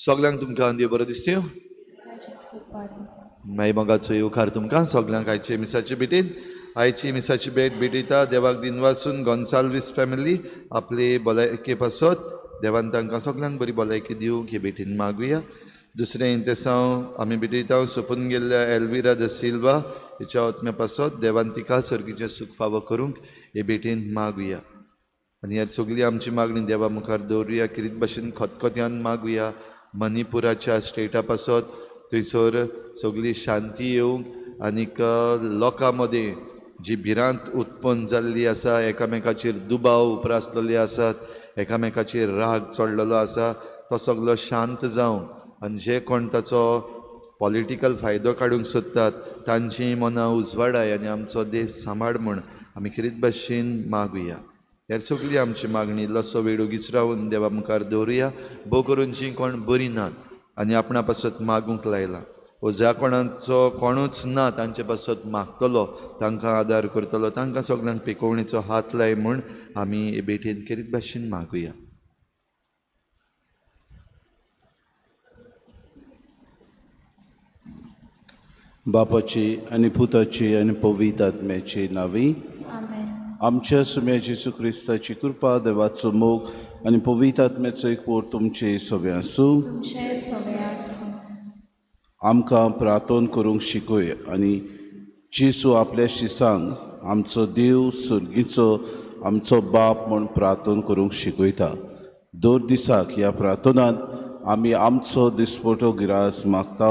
सगळ्यांक तुमकां देव बरो दिसत्यो माई मोगाचो येवकार तुमकां सगळ्यांक आयचे मिसाचे भेटेन आयची मिसाची भेट भेटयता देवाक दिनवासून गॉन्साल्वीस फॅमिली आपली भलायकी पासत देवान तांकां सगळ्यांक बरी भलायकी दिवंक हे भेटीन मागुया. दुसरें इंतेसांव आमी भेटयता सोंपून गेल्ल्या एल्विरा द सिल्वा हिच्या आत्म्या पासत देवान तिका सर्गीचें सूख फावो करूंक हे भेटीन मागुया. आनी ह्या सगळी आमची मागणी देवा मुखार दवरुया. कितें भाशेन खतखत्यान मागुया मणिपुराच्या स्टेटा पासत थंयसर सगळी शांती येवंक आनीक लोकां मदें जी भिरांत उत्पन्न जाल्ली आसा एकामेकाचेर दुबाव उप्रासलेले आसात एकामेकाचेर राग चडलेलो आसा तो सगळो शांत जावं आनी जे कोण ताचो पॉलिटिकल फायदो काडूंक सोदतात तांची मनां उजवाडाय आनी आमचो देश सांबाळ म्हूण आमी कितें भाशेन मागुया. ह्या सगळी आमची मागणी इल्लोसो वेळ उगीच रावन देवा मुखार दवरुया. भोव करून जीं कोण बरीं नात आनी आपणा पासत मागूंक लायला वो ज्या कोणाचो कोणूच ना तांचे पासत मागतलो तांकां आदार करतलो तांकां सगळ्यांक पिकोवणीचो हात लाय म्हूण आमी हे भेटेन कितें भाशेन मागुया. बापाची आनी पुताची आनी पवित्र आत्म्याची नांवी. आमच्या सुम्या जेजू क्रिस्ताची कृपा देवाचो मोग आनी पवित्र आत्म्याचो एकवट तुमचे सगळे आसूं. आमकां प्रार्थना करूंक शिकय आनी जेजू आपल्या शिसांक आमचो देव सुर्गीचो आमचो बाप म्हूण प्रार्थना करूंक शिकयता. दर दिसाक ह्या प्रार्थनांत आमी आमचो दिसपटो गिरास मागता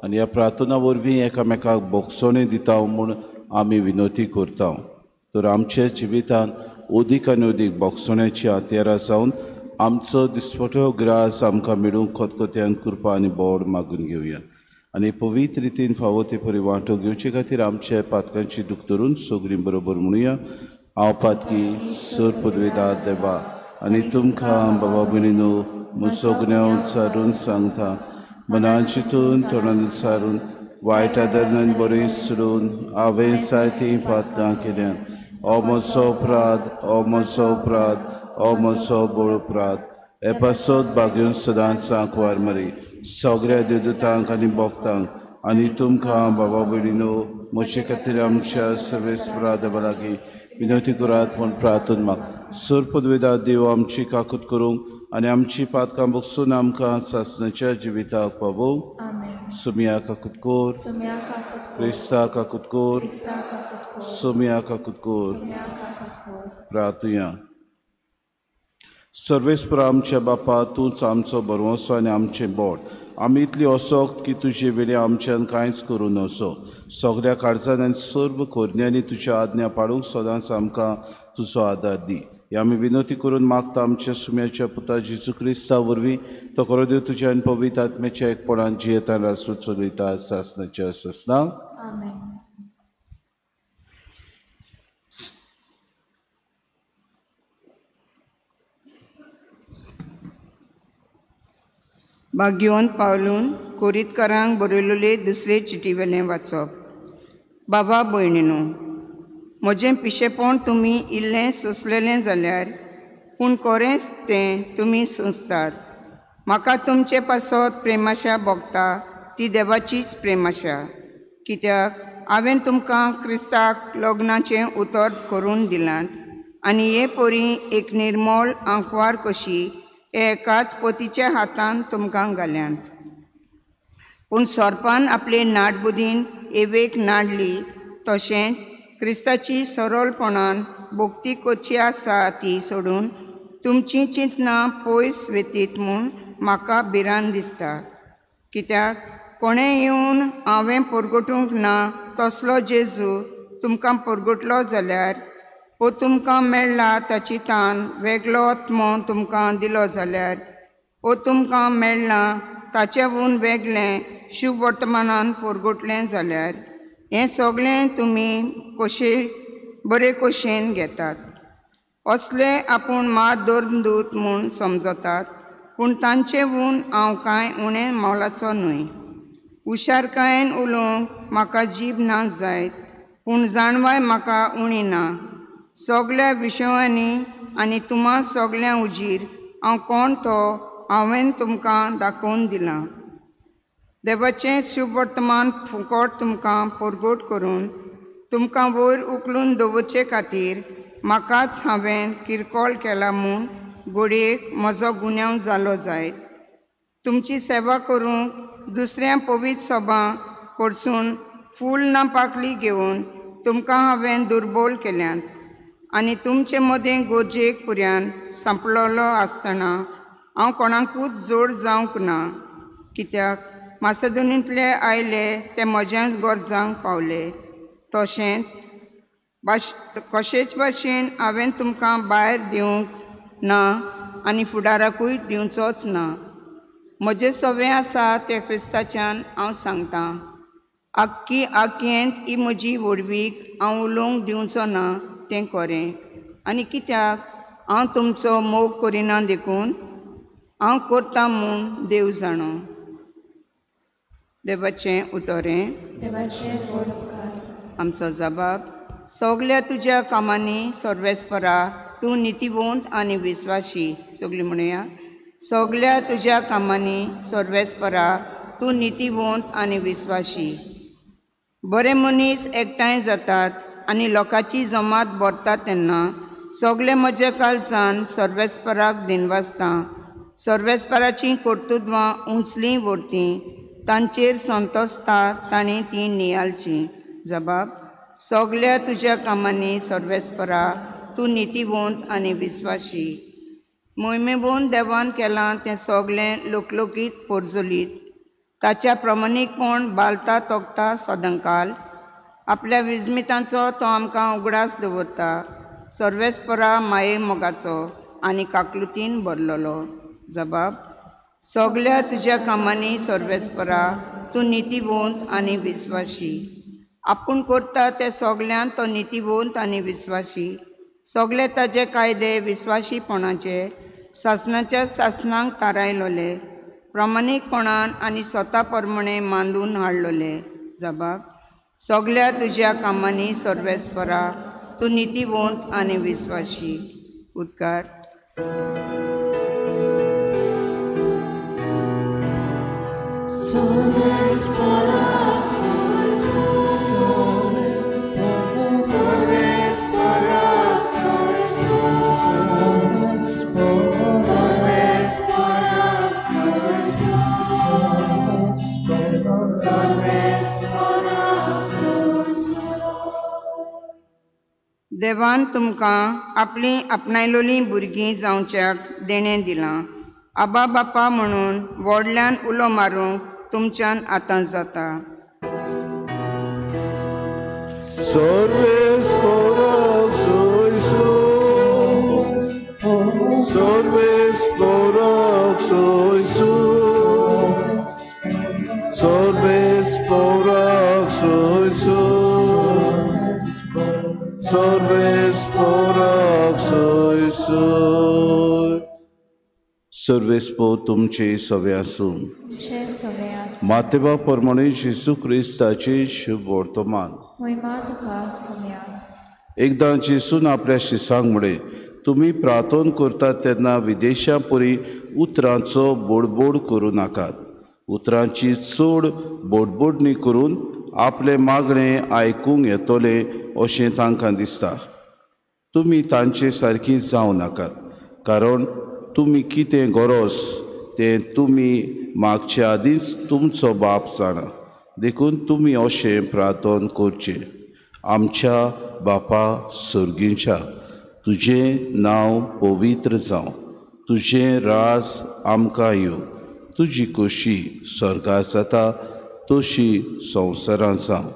आनी ह्या प्रार्थना वरवीं एकामेकाक बोगसोणी दिता म्हूण आमी विनोती करता. तर आमच्या जिवितांत अदीक आनी अदीक बोगसोण्याची हात्यारां जावन आमचो दिसपटो ग्रास आमकां मेळूंक खतखत्यान कृपा आनी बोड मागून घेवया. आनी पवित्र रितीन फावो ते परी वांटो घेवचे खातीर आमच्या पातकांची दूख धरून सगळीं बरोबर म्हणुया. हांव पातकी सर पदवेदार देवा आनी तुमकां बाबा भयणीनो म्हूण सगळ्यांक सारून सांगता मनान चिंतून तोंडान विचारून वायट आदरणान बरें सोडून हांवें जायतीं पातकां केल्यां. हो म्हजो अपराध हो म्हजो अपराध हो म्हजो बोड अपराध. हे पासत भाग्यून सदांच सांकवार मरी सगळ्या देवदूतांक आनी भक्तांक आनी तुमकां बाबा भयणीनो म्हजे खातीर आमच्या सर्वेस्परा लागीं विनोती करात म्हूण प्रार्थना माग. सर पदवेदार देव आमची काकूट करूंक आनी आमची पातकां बगसून आमकां सासणाच्या जिविताक पावोवंक. सुम्या काकूट कोर क्रिस्ता काकूट कोर सुम्या काकूट कोर. प्रार्थया. सर्वेस्परा आमच्या बापा तूंच आमचो बरवंसो आनी आमचें बोड. आमी इतली असोक की तुजे वेळे आमच्यान कांयच करूं नजो. सगळ्या काळजान आनी सर्व खोरण्यांनी तुज्या आज्ञा पाळूंक सदांच आमकां तुजो आदार दी. हे आमी विनोती करून मागता आमच्या सुम्याच्या पुता जेजू क्रिस्ता वरवीं तो खरो देव तुज्या आनी पवित्र आत्म्याच्या एकपणान जियेतान रासून चलयता सासणाच्या ससनांक. भाग्यवंत पावलून कोरीतकारांक बरयलेले दुसरे चिटीवेलें वाचप. बाबा भयणीनो म्हजें पिशेपण तुमी इल्लें सोंसलेलें जाल्यार पूण खरेंच तें तुमी सोंसतात. म्हाका तुमचे पासत प्रेमाशा भोगता ती देवाचीच प्रेमाशा. कित्याक हांवें तुमकां क्रिस्ताक लग्नाचें उतर करून दिलां आनी हे परी एक निर्मळ आंकवार कशी एकाच पतीच्या हातान तुमकां घाल्यान. पूण सोरपान आपले नाटबुदीन एवेक नाडली तशेंच क्रिस्ताची सरळपणान भोक्ती करची आसा ती सोडून तुमची चिंतनां पयस वेतीत म्हूण म्हाका भिरांत दिसता. कित्याक कोणें येवन हांवें परगटूंक ना तसलो जेजू तुमकां परगटलो जाल्यार वो तुमकां मेळ्ळा ताची तान वेगळो आत्मो तुमकां दिलो जाल्यार वो तुमकां मेळ्ळा ताचेहून वेगळें शुभ वर्तमानान परगटलें जाल्यार हें सगळें तुमी बरे कशेन घेतात. असले आपूण मात दोरदूत म्हूण समजतात पूण तांचेहून हांव कांय उणें मोलाचो न्हय. हुशारकायेन उलोवंक म्हाका जीब ना जायत पूण जाणवाय म्हाका उणी ना. सगळ्या विशयांनी आनी तुम्हा सगळ्यां उजीर हांव कोण तो हांवें तुमकां दाखोवन दिलां. देवाचें शुभ वर्तमान फुकट तुमकां परगट करून तुमकां वयर उखलून दवरचे खातीर म्हाकाच हांवें किरकोळ केला म्हूण घडयेक म्हजो गुन्यांव जालो जायत. तुमची सेवा करूंक दुसऱ्या पवित्र सभा कडसून फूल ना पाकळी घेवन तुमकां हांवें दुर्बल केल्यात आनी तुमचे मदें गरजेक पुर्यान सांपळलो आसतना हांव कोणाकूच जोड जावंक ना. कित्याक मासेदोनियांतले आयले ते म्हज्याच गरजांक पावले. तशेंच कशेच भाशेन हांवें तुमकां भायर दिवंक ना आनी फुडाराकूय दिवचोच ना. म्हजें सवें आसा तें क्रिस्ताच्यान हांव सांगतां. आख्येंत ही म्हजी वडवीक हांव उलोवंक दिवचो ना तें खरें. आनी कित्याक हांव तुमचो मोग करिना देखून हांव करतां म्हूण देव जाणो. देवाचें उतोरें. आमचो जबाब. सगल्या तुज्या कामांनी सर्वेस्परा तूं नितीवंत आनी विस्वाशी. सगळीं म्हणुया. सगल्या तुज्या कामांनी सर्वेस्परा तूं नितीवंत आनी विस्वाशी. बरे मनीस एकठांय जातात आनी लोकांची जमात भरता तेन्ना सगळे म्हजे काळजान सर्वेस्पराक दिनवासतां. सर्वेस्पराचीं कर्तुत्वां उंचलीं व्हरतीं, तांचेर संतोसता तांणी तीं नियालचीं. जबाब. सगल्या तुज्या कामांनी सर्वेस्परा तूं नितीवंत आनी विस्वाशी. मोहिमेबून देवान केलां तें सगळें लोकलोकीत पोरजोलीत. ताच्या प्रमाणीकपण बालता तोखता सदांकाल. आपल्या विजमितांचो तो आमकां उगडास दवरता. सर्वेस्परा माये मोगाचो आनी काकलुतीन भरलेलो. जबाब. सगल्या तुज्या कामांनी सर्वेस्परा तूं नितीवंत आनी विस्वाशी. आपूण करता ते सगळ्यांत तो नितीवंत आनी विस्वाशी. सगळे ताजे कायदे विस्वाशीपणाचे शासनाच्या शासनांक थारायलोले, प्रामाणीकपणान आनी स्वता प्रमाणे मांडून हाडलोले. जबाब. सगल्या तुज्या कामांनी सर्वेस्परा तूं नितीवंत आनी विस्वाशी. उद्गार. देवान तुमकां आपलीं आपणायलोलीं भुरगीं जावच्याक देणें दिलां. आबा बापा म्हणून व्हडल्यान उलो मारूंक तुमच्यान आतां जाता. सर्वेस्पो तुमचे सवे आसूं. मातेवा प्रमाणे जेजू क्रिस्ताचे शुभ वर्तमान. एकदां जेजून आपल्या शिसांक म्हणलें, तुमी प्रार्थना करतात तेन्ना विदेशां परी उतरांचो बोडबोड करूं नाकात. उतरांची चड बोडबोडणी करून आपले मागणें आयकूंक येतलें अशें तांकां दिसता. तुमी तांचे सारकीं जावं नाकात, कारण तुमी कितें गरज तें तुमी मागचे आदींच तुमचो बाप जाणा. देखून तुमी अशें प्रार्थना करचें. आमच्या बापा सुर्गीच्या, तुजें नांव पवित्र जावं. तुजें राज आमकां येवं. तुजी खोशी स्वर्गांत जाता तशी संवसारांत जावं.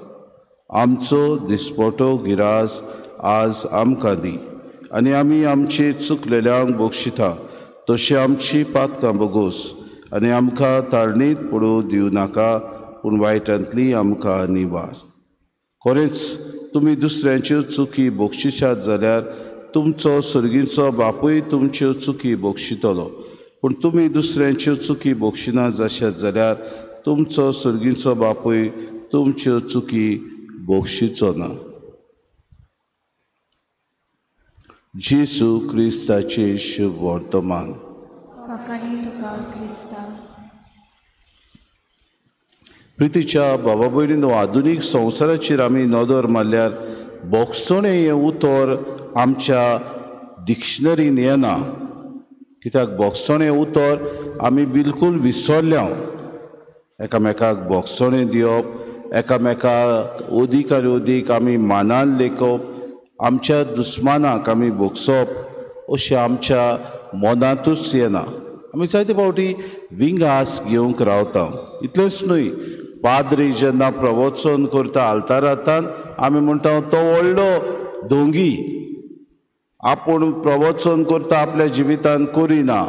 आमचो दिसपटो गिरास आज आमकां दी, आनी आमी आमचे चुकलेल्यांक बक्षिता तशी आमची पातकां बगोस. आनी आमकां तारणीत पडूं दिवं नाका, पूण वायटांतली आमकां निवार. खरेंच तुमी दुसऱ्यांच्यो चुकी बक्षिशात जाल्यार तुमचो सुर्गीचो बापूय तुमच्यो चुकी बक्षितलो. पूण तुमी दुसऱ्यांच्यो चुकी बक्षिना जाशात जाल्यार तुमचो सुर्गीचो बापूय तुमच्यो चुकी बक्षिचो ना. जेजू क्रिस्ताचे शुभ वर्तमान. म्हाका न्ही तुका क्रिस्ता. प्रितीच्या बाबा भयणीनो, आधुनीक संवसाराचेर आमी नदर मारल्यार बोगसोणें हें उतर आमच्या डिक्शनरीन येना. कित्याक बोगसोणें उतर आमी बिलकूल विसरल्या. एकामेकाक बोगसोणें दिवप, एकामेकाक अदीक आनी अदीक आमी मानान लेखप, आमच्या दुस्मानाक आमी बोगसप अशें आमच्या मनांतूच येना. आमी जायते फावटी विंगास घेवंक रावता. इतलेंच न्हय, पाद्री जेन्ना प्रवचन करता आल्तारांतान आमी म्हणटा तो व्हडलो दोंगी, आपूण प्रवचन करता आपल्या जिवितान करिना.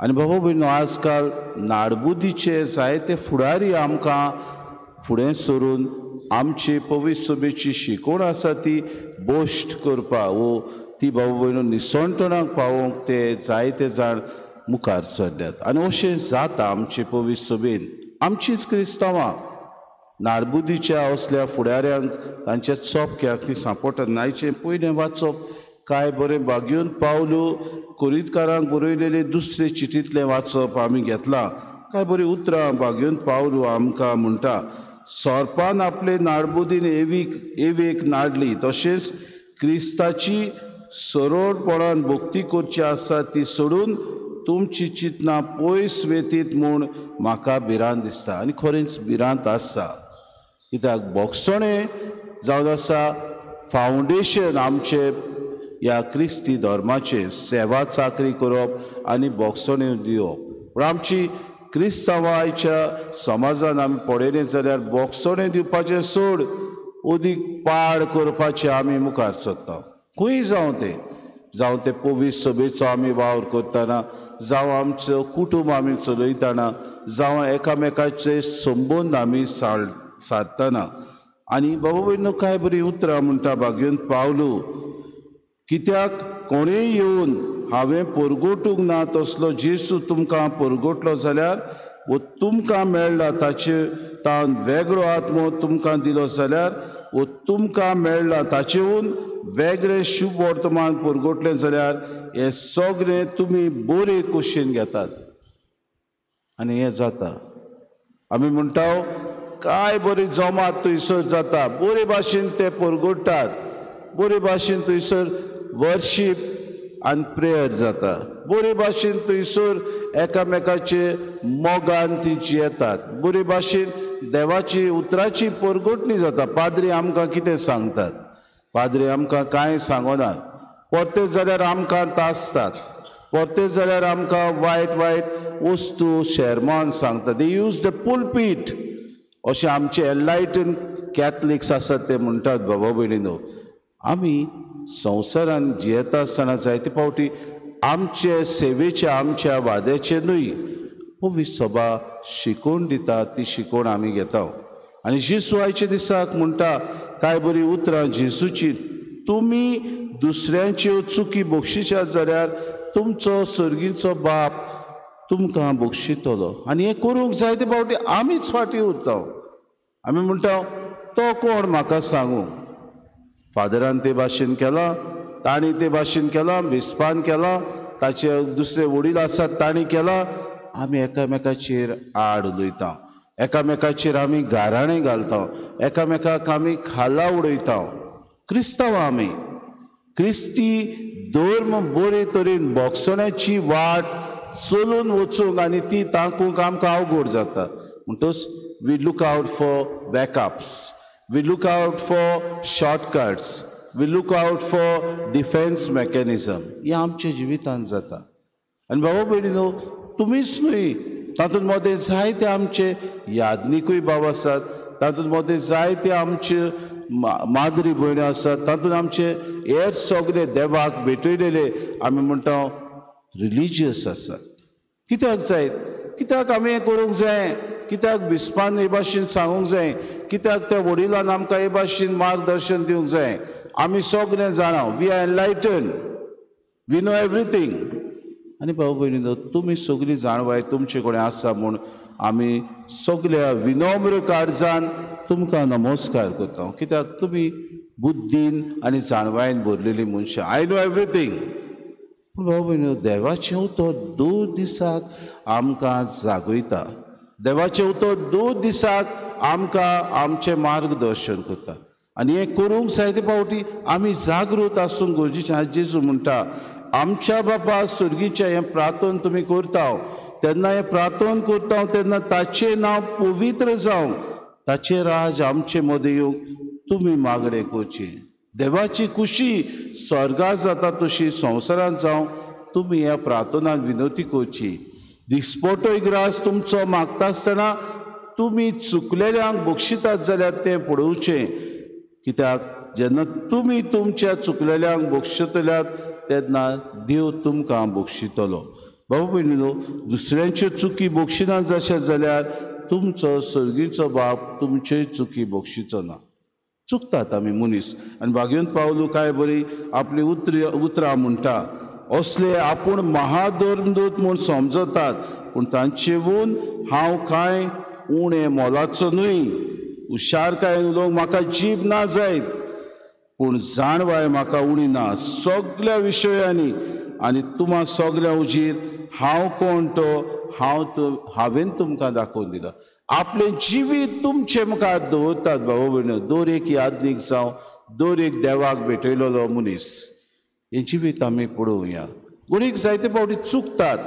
आनी बाबा भयणो, आजकाल नाडबुदीचे जायते फुडारी आमकां फुडें सरून आमची पवित्र सभेची शिकवण आसा ती बोश्ट करपा वो ती बाबा भयणो निसणटणाक पावोवंक ते जायते जाण मुखार सरल्यात. आनी अशें जाता आमचे पवित्र सभेन. आमचीच क्रिस्तांवां नाडबुदीच्या असल्या फुडाऱ्यांक तांच्या चोपक्याक ती सांपडटात. नायचें पयलें वाचप काय बरें बागयोन पावलू कोरीतकारांक बरयलेले दुसरे चिठींतलें वाचप आमी घेतलां. काय बरीं उतरां बागयोन पावलू आमकां म्हणटा, सोरपान आपले नाडबुदीन एवेक नाडली, तशेंच क्रिस्ताची सरळपणान भक्ती करची आसा ती सोडून तुमची चिंतना पयस वेतीत म्हूण म्हाका भिरांत दिसता. आनी खरेंच भिरांत आसा. कित्याक बोगसोणें जावन आसा फावंडेशन आमचे ह्या क्रिस्ती धर्माचें, सेवा चाकरी करप आनी बोगसोणें दिवप. पूण आमची क्रिस्तांवां आयच्या समाजान आमी पळयलें जाल्यार बोगसोणें दिवपाचें सोड अदीक पाड करपाचें आमी मुखार सरता. खंय जावं ते पवित्र सभेचो आमी वावर करतना, जावं आमचो कुटूंब आमी चलयतना, जावं एकामेकाचे संबंद आमी सादतना. आनी बाबा भयणो, काय बरीं उतरां म्हणटा बागयोन पावलू, कित्याक कोणेय येवन हांवें परगोटूंक ना तसलो जेसू तुमकां परगोटलो जाल्यार वो तुमकां मेळ्ळा ताचे तान वेगळो आत्मो तुमकां दिलो जाल्यार वो तुमकां मेळ्ळा ताचेहून वेगळें शुभ वर्तमान परगोटलें जाल्यार हें सगळें तुमी बरे कुशीन घेतात. आनी हें जाता. आमी म्हणटा काय बरी जमात थंयसर जाता, बरे भाशेन ते परगोडटात, बरे भाशेन थंयसर वर्शीप आनी प्रेयर जाता, बरे भाशेन थंयसर एकामेकाचे मोगान तीं येतात, बरे भाशेन देवाची उतराची परगोटणी जाता. पाद्री आमकां कितें सांगतात? पाद्री आमकां कांय सांगनात. परते जाल्यार आमकां तासतात, परते जाल्यार आमकां वायट वायट वस्तू शेरमान सांगतात. दे यूज द पुलपीट अशें आमचे एनलायटन कॅथलिक्स आसात ते म्हणटात. बाबा भयणीनो, आमी संवसारान जियेता आसतना जायते फावटी आमचे सेवेचे आमच्या वाद्याचे न्हय, पवित्र सभा शिकोवन दिता ती शिकोवन आमी घेता. आनी जेसू आयच्या दिसाक म्हणटा काय बरीं उतरां जेसूची, तुमी दुसऱ्यांच्यो चुकी बक्षिशात जाल्यार तुमचो सर्गीचो बाप तुमकां बक्षितलो. आनी हें करूंक जायते फावटी आमीच फाटीं उरता. आमी म्हणटा तो कोण म्हाका सांगू. फादरान ते भाशेन केलां, ताणी ते भाशेन केलां, बिस्पान केलां, ताचे दुसरे वडील आसात तांणी केलां. आमी एकामेकाचेर आड उलयता, एकामेकाचेर आमी गाराणें घालता, एकामेकाक आमी खाला उडयता. क्रिस्तांव आमी क्रिस्ती धर्म बरे तरेन बोगसोण्याची वाट चलून वचूंक आनी ती तांकूंक आमकां अवघड जाता. म्हणटच we look out for backups, we look out for shortcuts, we look out for defence mechanism. हें आमच्या जिवितांत जाता. आनी बाबा भयणीनो, तुमीच न्हय, तातूंत मदें जायते आमचे यादनीकूय भाव आसात, तातूंत मदें जायते आमचे मादरी भयण्यो आसात, तातूंत आमचे हेर सगळे देवाक भेटयलेले आमी म्हणटा रिलिजियस आसात. कित्याक जाय? कित्याक आमी हें करूंक जाय? कित्याक बिस्पान हे भाशेन सांगूंक जाय? कित्याक त्या वडिलान आमकां हे भाशेन मार्गदर्शन दिवंक जाय? आमी सगळें जाणा, we are enlightened, we know everything. आनी भाऊ भयणीनो, तुमी सगळीं जाणवाय तुमचे कडेन आसा म्हूण आमी सगळ्या विनम्र काळजान तुमकां नमस्कार करता. कित्याक तुमी बुद्दीन आनी जाणवायेन भरलेलीं मनशां. आय नो एवरीथींग, पूण भाव भयणीओ, देवाचें उतर 2 दिसाक आमकां जागयता. देवाचें उतर 2 दिसाक आमकां आमचें मार्गदर्शन करता. आनी हें करूंक जाय ते फावटी आमी जागृत आसूंक गरजेचें. आज जेजू म्हणटा, आमच्या बापा सुर्गीच्या हें प्रार्थना तुमी करता तेन्ना हें प्रार्थना करता तेन्ना ताचें नांव पवित्र जावं, ताचें राज आमचे मदें येवंक तुमी मागणें करचें. देवाची खुशी स्वर्गांत जाता तशी संवसारांत जावं तुमी ह्या प्रार्थनांत विनंती करची. दिसपटोय ग्रास तुमचो मागता आसतना तुमी चुकलेल्यांक बक्षितात जाल्यार तें पळोवचें, कित्याक जेन्ना तुमी तुमच्या चुकलेल्यांक बक्षितल्यात तेन्ना देव तुमकां बक्षितलो. भाव भयणीनो, दुसऱ्यांच्यो चुकी बक्षिना जशें जाल्यार तुमचो सर्गीचो बाप तुमच्योय चुकी बक्षिचो ना. चुकतात आमी मनीस. आनी भाग्यवंत पावलू काय बरी आपली उतरां म्हणटा, असले आपूण महाधर्मदूत म्हूण समजतात पूण तांचेवून हांव कांय उणें मोलाचो न्हय. हुशारकाय उलोवंक म्हाका जीब ना जायत, पूण जाणवाय म्हाका उणी ना सगळ्या विशयांनी. आनी तुम्हा सगळ्या उजीर हांव कोण तो हांवें तुमकां दाखोवन दिला. आपलें जिवीत तुमचे मुखार दवरतात. भाव भयणीओ, दर एक यादनीक जावं, दर एक देवाक भेटयलोलो मनीस हें जिवीत आमी पळोवया. घडीक जायते फावटी चुकतात,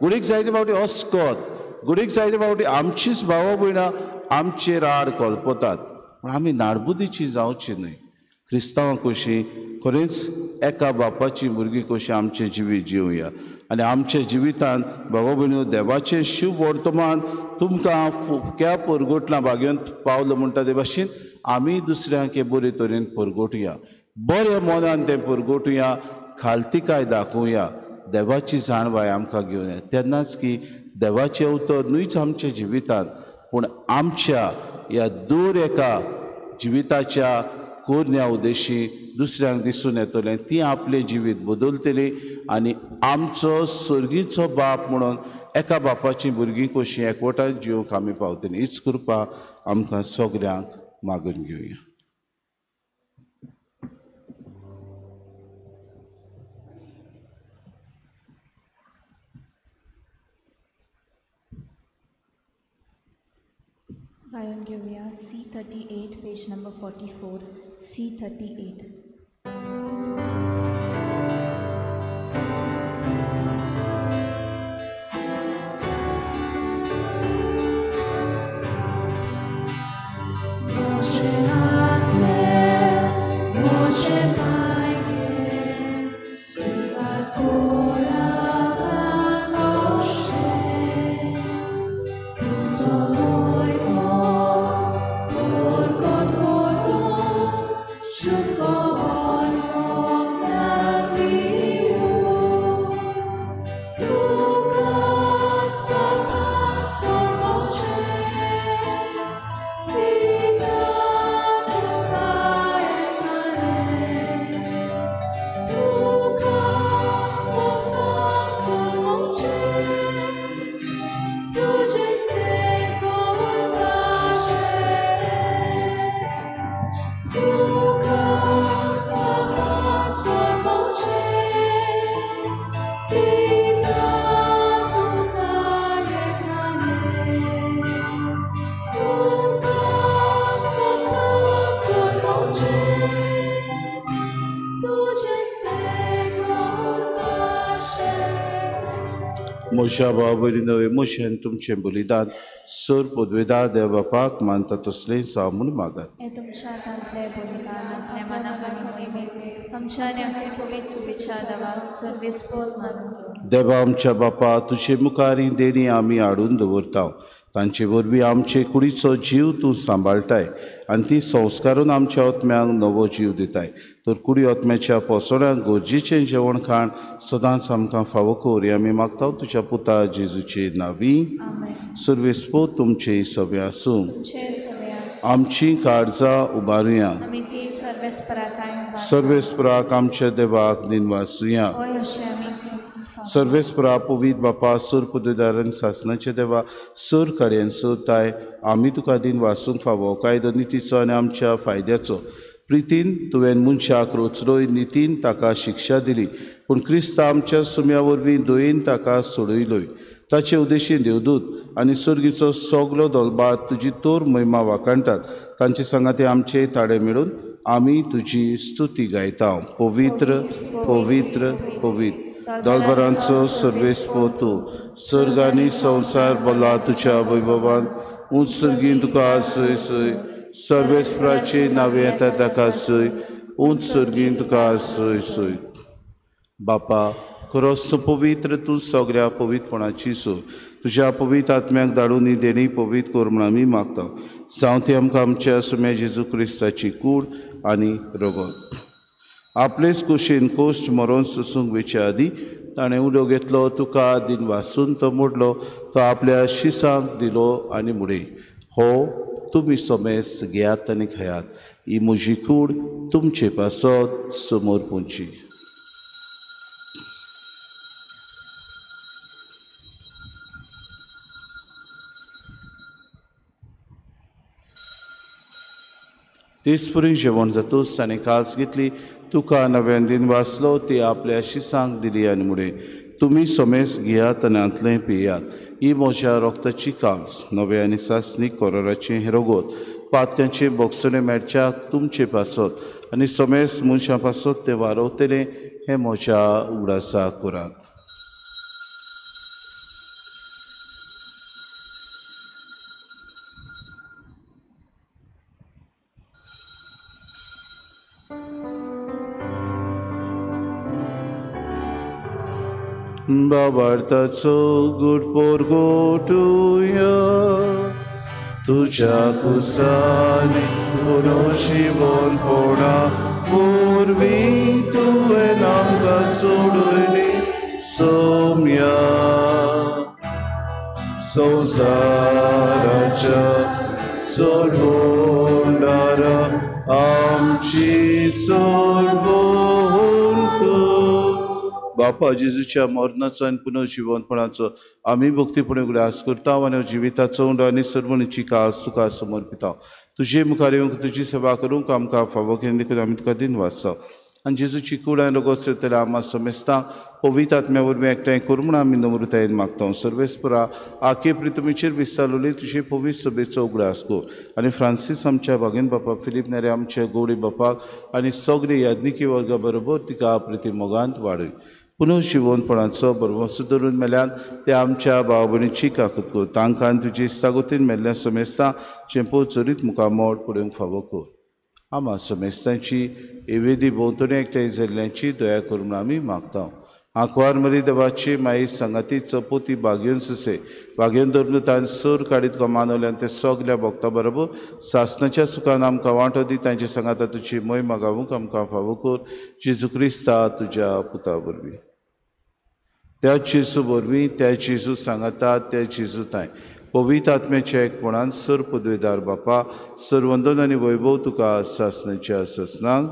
घडीक जायते फावटी अस्कोत, घडीक जायते फावटी आमचीच भाव भयणां आमचेर आड कलपतात. पूण आमी नाडबुदीची जावची न्हय. क्रिस्तांवां कशीं खरेंच एका बापाची भुरगीं कशीं आमचें जिवीत जिवया. आनी आमच्या जिवितांत भाव भयणीओ, देवाचें शुभ वर्तमान तुमकां फुक्या परगोटलां. भाग्यवंत पावलो म्हणटा ते भाशेन आमी दुसऱ्यांक हे बरे तरेन परगोटुया, बऱ्या मोनान तें परगोटुया, खालतिकाय दाखोवया, देवाची जाणवाय आमकां घेवन येया. तेन्नाच की देवाचें उतर न्हयच आमच्या जिवितांत पूण आमच्या ह्या दर एका जिविताच्या कोरण्या उद्देशी दुसऱ्यांक दिसून येतलें. ती आपलें जिवीत बदलतली आनी आमचो सर्गीचो बाप म्हणून एका बापाची भुरगीं कशीं एकवटान जिवंक आमी पावतलीं. हीच कृपा आमकां सगळ्यांक मागून घेवया. गायन घेऊया C38 पेज नंबर 44. C38. म्हज्या भाव भयणीनो, म्हजें तुमचें बलिदान सर पदवेदार देव बापाक मानता तसलें जावं म्हूण मागात. हे तुमच्या हातांतलें बलिदान आपल्या मनाक आनी मोहिमेक आमच्या आनी आपल्या पवित्र सुविचार देवाक सर्वेस्पोत मानून घेवं. देवा आमच्या बापा, तुजे मुखारी देणी आमी हाडून दवरता. तांचे वरवीं आमचे कुडीचो जीव तूं सांबाळटाय आनी ती संस्कारून आमच्या आत्म्याक नवो जीव दिताय. तर कुडी आत्म्याच्या पोसड्यांक गरजेचें जेवण खाण सदांच आमकां फावो कर हें आमी मागता तुज्या पुता जेजूचे नांवी. सर्वेस्पोत तुमचे सगळे आसूं. आमची काळजां उबारुया. सर्वेस्पराक आमच्या देवाक दिनवासुया. सर्वेस्परा पवित बापा, सर पदवेदारान सासणाचे देवा, सर कार्यांचो ताय आमी तुका दिन वासूंक फावो कायदो नितीचो आनी आमच्या फायद्याचो. प्रितीन तुवें मनशाक रोचरोय नितीन ताका शिक्षा दिली. पूण क्रिस्त आमच्या सुम्या वरवीं दोयेन ताका सोडयलोय. ताचे उद्देशीन देवदूत आनी सुर्गीचो सगलो दलबार तुजी तोर महिमा वाकाणटात. तांचे संगाती आमचे ताडे मेळून आमी तुजी स्तुती गायता. पवित्र पवित्र पवित्र दलबारांचो सर्वेस्पो तूं. सर्ग आनी संवसार भला तुज्या वैभवान. उंच सर्गीन तुका आसय सय. सर्वेस्पराचे नावे येता ताका सय. उंच सर्गीन तुका आसय सय. बापा खरोच पवित्र तूं सगळ्या पवित्रपणाची सो. तुज्या पवित्र आत्म्याक धाडून ही देणी पवित्र कर म्हूण आमी मागता. जावं ती आमकां आमच्या सुम्या जेजू क्रिस्ताची कूड आनी रगत. आपलेच कुशीन कोश्ट मरोन सुसूंक वेच्या आदी ताणें उलो घेतलो. तुका दिन वासून तो मोडलो. तो आपल्या शिसांक दिलो आनी मुडे. हो तुमी सोमेस घेयात आनी खायात. ही म्हजी कूड तुमचे पासत समोर पोंची. तेसपुरी जेवण जातूच ताणें काल्स घेतली. तुका नव्यान दिन वाचलो. ती आपल्या शिसांक दिली आनी मुडे. तुमी सोमेस घेयात आनी आंतलें पियात. ही म्हज्या रोगताची काल्स. नवे आनी सासणीक कोराराचें हें रगत. पातकांचे बोगसणे मेळच्याक तुमचे पासत आनी सोमेस मनशां पासत तें वारवतलें. हें म्हज्या उगडासा करात. बाबार्थाचो गुडपोर गोटुया. तुझ्या कुसानी पुरोशी बोन पोणा. पूर्वी तुवें आमकां सोडूनी सोम्या. संवसाराच्या सोडवणारा आमची सोडवण कर. बापा जेजूच्या मरणाचो आनी पुनर्जीवनपणाचो आमी भक्तीपणे उगडास करता आनी जिविताचो उंडो आनी सर्वणीची कास तुका समर्पिता. तुजे मुखार येवंक तुजी सेवा करूंक आमकां फावो केन्न देखून आमी तुका दिन वाचता. आनी जेजूची कूड आनी रगत सेवतले आमां समेस्तां पवित्र आत्म्या वरवीं एकठांय कर म्हूण आमी नम्रतायेन मागता. सर्वेस्परा आखे प्रितुमेचेर विस्तारलोली तुजे पवित्र सभेचो उगडास कर. आनी फ्रांसीस आमच्या भागीन बापाक, फिलीप नेरे आमच्या गवडी बापाक आनी सगळे याज्ञिकी वर्गा बरोबर तिका प्रिती मोगांत वाडय. पुनर्जीवनपणाचो बरवंसो धरून मेल्यान ते आमच्या भाव भयणीची काकूत कर. तांकां तुजी इस्तागतीन मेल्ल्या समेस्तां चेंपो चरीत मुखामोड पडूंक फावो कर. आमां समेस्तांची एवेदी भोंवतणी एकठांय जाल्ल्याची दया कर म्हूण आमी मागता. आंकवार मरी देवाची माई संगाती चपोती बागेवन सुसे बागेवन धरून तांचे सर काडीत को मानवल्यान ते सगल्या भक्तां बरोबर सासणाच्या सुखान आमकां वांटो दी. तांचे सांगाता तुजी महिमा गावूंक आमकां फावो कर. जेजू क्रिस्ता तुज्या पुता वरवीं. त्या जेजू वरवीं, त्या जेजू सांगाता, त्या जेजू ताय पवित्र आत्म्याच्या एकपणान सर पदवेदार बापा सर्वंदन आनी वैभव तुका सासणाच्या ससनांक.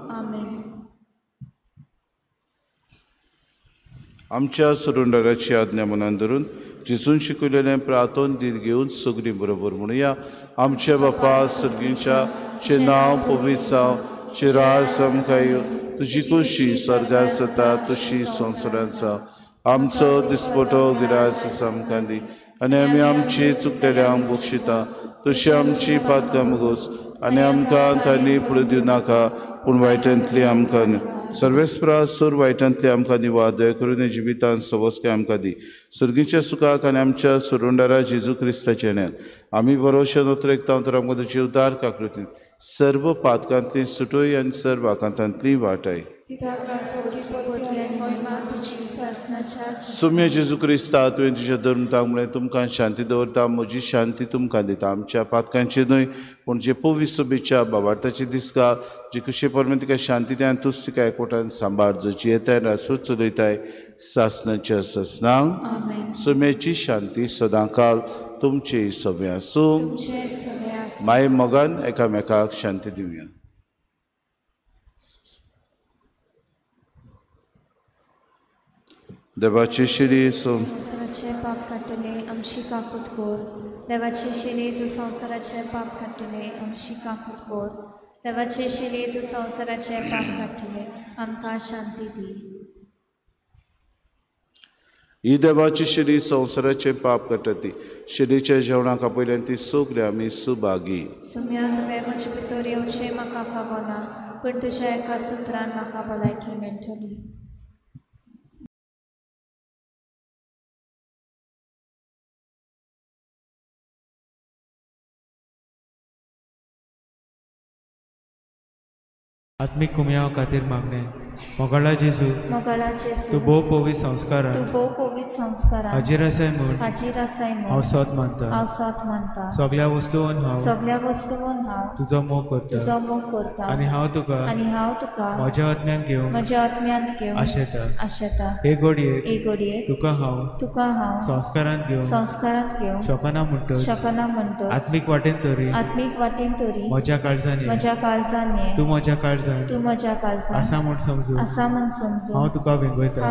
आमच्या सुरुंडराची आज्ञा मनान धरून जेजून शिकयलेलें प्रार्थोन दीत घेवन सगळीं बरोबर म्हणुया. आमच्या बापा सर्गीच्या चे नांव पवित्र जावं. चे राज समकाय तुजी खुशी स्वर्गांत जाता तशी संवसारांत जावं. आमचो दिसपटो गिरास समकां दी आनी आमी आमची चुकलेल्यांक बक्षिता तशी आमची पातकां मुगोस आनी आमकां तांणी फुडें दिवं नाका पूण वायटांतली आमकां सर्वेस्परा सोर वायटांतली आमकां निवाद दया करून जिवितांत सवस्काय आमकां दी. सर्गीच्या सुखाक आनी आमच्या सुरुंडारा जेजू क्रिस्ताच्या येण्यान आमी भरोशा नोत्रेक तर आमकां तुजी उदार काकृतीन सर्व पातकांतली सुटोय आनी सर्व आकांतांतली वाटाय. सुम्य जेजू क्रिस्ता तुवें तुज्या धर्मताक म्हळें तुमकां शांती दवरता. म्हजी शांती तुमकां दिता. आमच्या पातकांची न्हय पूण जे पवित्र सभेच्या बाबार्थाची दिसका जी कशी परमेन तिका शांती दिता आनी तूंच तिका एकवटान सांबाळ. जची येताय रासूच चलयताय सासणाच्या ससनांक. सुम्याची शांती सदांकाल तुमचे सभे आसूं. माय मोगान एकामेकाक शांती दिवया. देवाची शिरी संवसाराचे पाप काडटले आमची काकूत कोर. देवाची शिरी तूं संवसाराचे पाप काडटले आमची काकूत कोर. देवाची शिरी तूं संवसाराचे पाप काडटले आमकां शांती दी. ही देवाची शिडी संवसाराचें पाप काडटा ती शिडीच्या जेवणाक आपयल्यान ती सगळी आमी सुभागी. सुम्या तुवें म्हजे भितर येवचें म्हाका फावना, पूण तुज्या एकाच उतरान म्हाका भलायकी मेळटली. आत्मिक कुमयाव खातीर मागणें. मोगाळा जेजू, तूं भोव पवित्र संस्कारांत हाजीर आसाय म्हूण हांव सत मानता. सगळ्या वस्तूंत हांव तुजो मोग करता आनी हांव तुका म्हज्या आत्म्यान घेवन आशेता. हे घडये तुका हांव संस्कारांत घेवन शकना म्हणटच आत्मीक वाटेन तरी म्हज्या काळजांनी तूं म्हज्या काळजांत आसा म्हूण समजू हांव तुका वेंगयता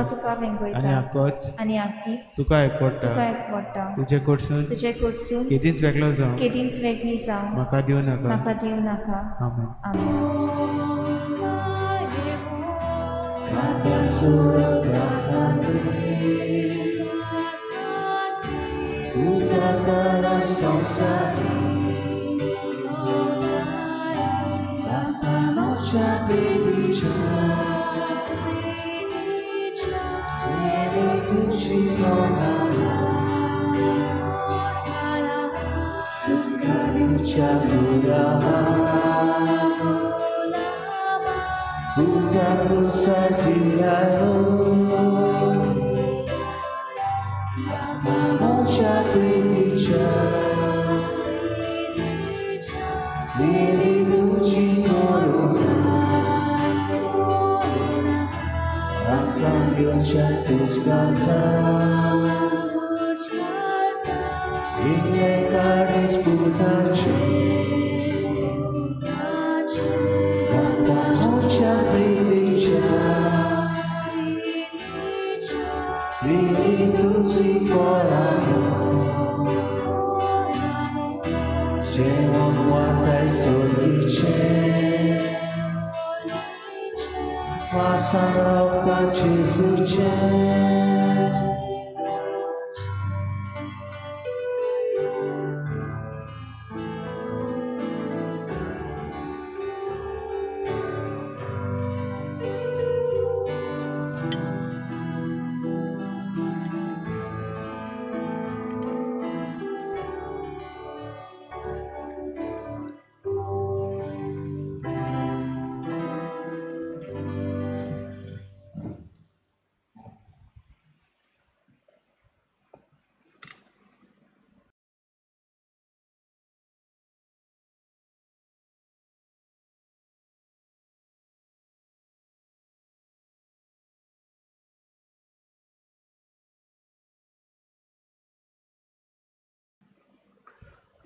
आनी आक्कोच तुका एकवडटा. तुजे कडसून केदींच वेगळो जावं म्हाका दिवं नाका.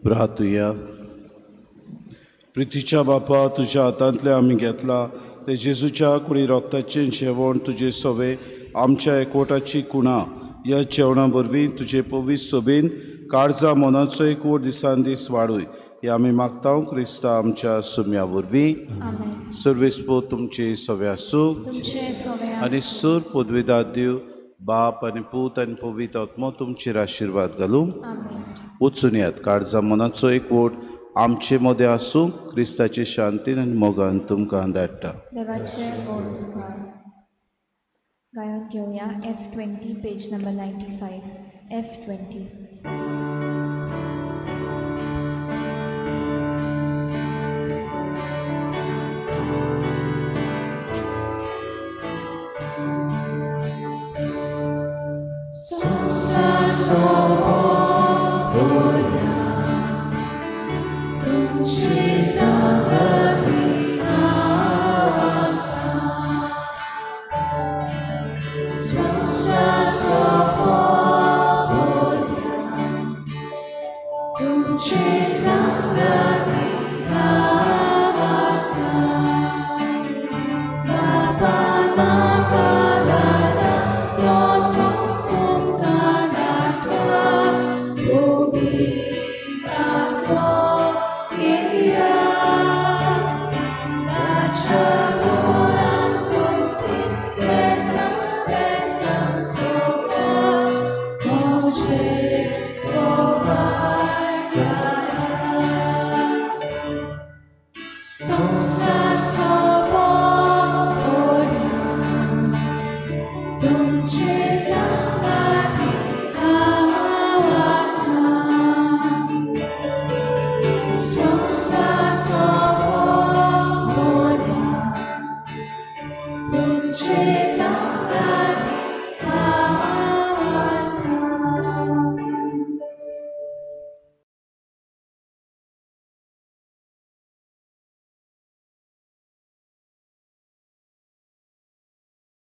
प्रार्थुया. प्रितीच्या बापा, तुज्या हातांतले आमी घेतला ते जेजूच्या कुडी रोगताचें जेवण तुजे सवे आमच्या एकवटाची कुणा ह्या जेवणा वरवीं तुजे पवित्र सोबेन काळजा मनाचो एकवट दिसान दीस वाडूय हे आमी मागता क्रिस्ता आमच्या सुम्या वरवीं. सर्वेस्पो तुमचे सवे आसूं आनी सर पदवेदार दिव बाप आनी पूत आनी पवित्र आत्मो तुमचेर आशिर्वाद घालूं. वचून येयात. काळजा मनाचो एकवट आमचे मदें आसूं क्रिस्ताचे शांतीन आनी मोगान तुमकां धाडटा. गायन घेवया F20 page number 95. F20. Jesus,